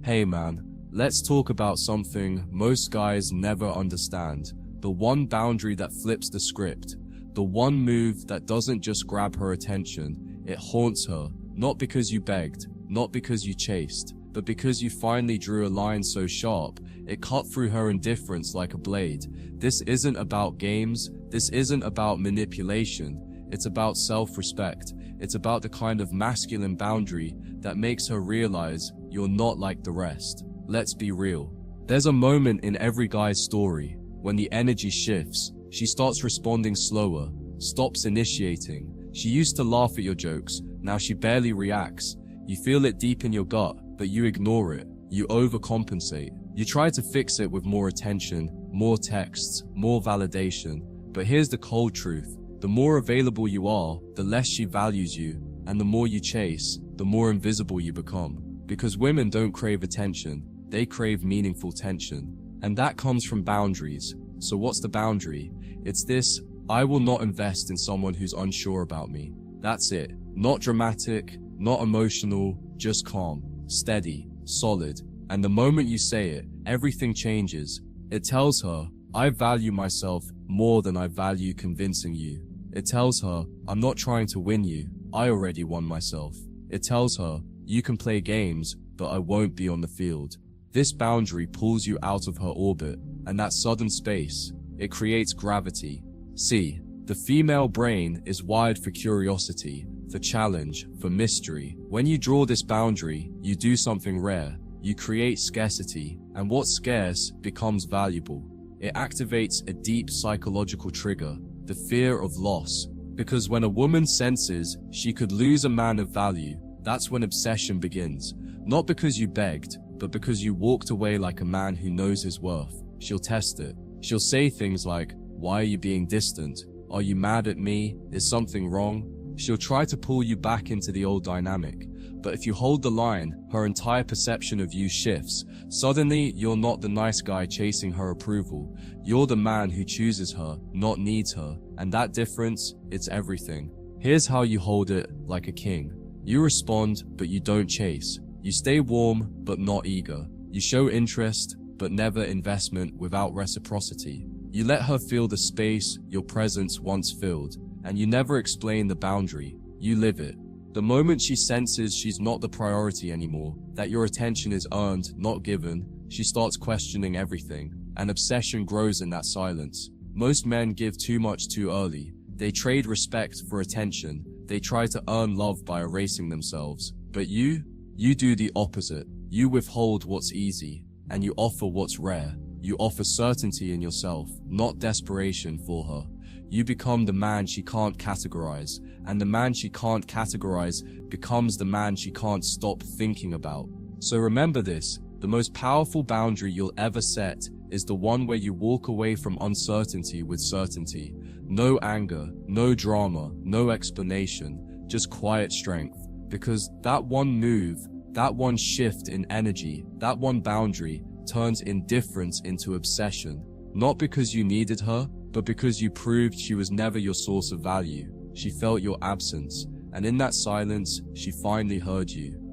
Hey man, let's talk about something most guys never understand. The one boundary that flips the script. The one move that doesn't just grab her attention, it haunts her. Not because you begged, not because you chased, but because you finally drew a line so sharp, it cut through her indifference like a blade. This isn't about games, this isn't about manipulation, it's about self-respect. It's about the kind of masculine boundary that makes her realize you're not like the rest. Let's be real. There's a moment in every guy's story when the energy shifts. She starts responding slower, stops initiating. She used to laugh at your jokes, now she barely reacts. You feel it deep in your gut, but you ignore it. You overcompensate. You try to fix it with more attention, more texts, more validation. But here's the cold truth. The more available you are, the less she values you, and the more you chase, the more invisible you become. Because women don't crave attention, they crave meaningful tension. And that comes from boundaries. So what's the boundary? It's this: I will not invest in someone who's unsure about me. That's it. Not dramatic, not emotional, just calm, steady, solid. And the moment you say it, everything changes. It tells her, I value myself more than I value convincing you. It tells her, I'm not trying to win you, I already won myself. It tells her, you can play games, but I won't be on the field. This boundary pulls you out of her orbit, and that sudden space, it creates gravity. See, the female brain is wired for curiosity, for challenge, for mystery. When you draw this boundary, you do something rare. You create scarcity, and what's scarce becomes valuable. It activates a deep psychological trigger, the fear of loss. Because when a woman senses she could lose a man of value, that's when obsession begins. Not because you begged, but because you walked away like a man who knows his worth. She'll test it. She'll say things like, why are you being distant? Are you mad at me? Is something wrong? She'll try to pull you back into the old dynamic. But if you hold the line, her entire perception of you shifts. Suddenly, you're not the nice guy chasing her approval. You're the man who chooses her, not needs her. And that difference, it's everything. Here's how you hold it like a king. You respond, but you don't chase. You stay warm, but not eager. You show interest, but never investment without reciprocity. You let her feel the space your presence once filled. And you never explain the boundary. You live it. The moment she senses she's not the priority anymore, that your attention is earned, not given, she starts questioning everything, and obsession grows in that silence. Most men give too much too early. They trade respect for attention. They try to earn love by erasing themselves. But you do the opposite. You withhold what's easy, and you offer what's rare. You offer certainty in yourself, not desperation for her. You become the man she can't categorize, and the man she can't categorize becomes the man she can't stop thinking about. So remember this, the most powerful boundary you'll ever set is the one where you walk away from uncertainty with certainty. No anger, no drama, no explanation, just quiet strength. Because that one move, that one shift in energy, that one boundary turns indifference into obsession. Not because you needed her, but because you proved she was never your source of value. She felt your absence, and in that silence, she finally heard you.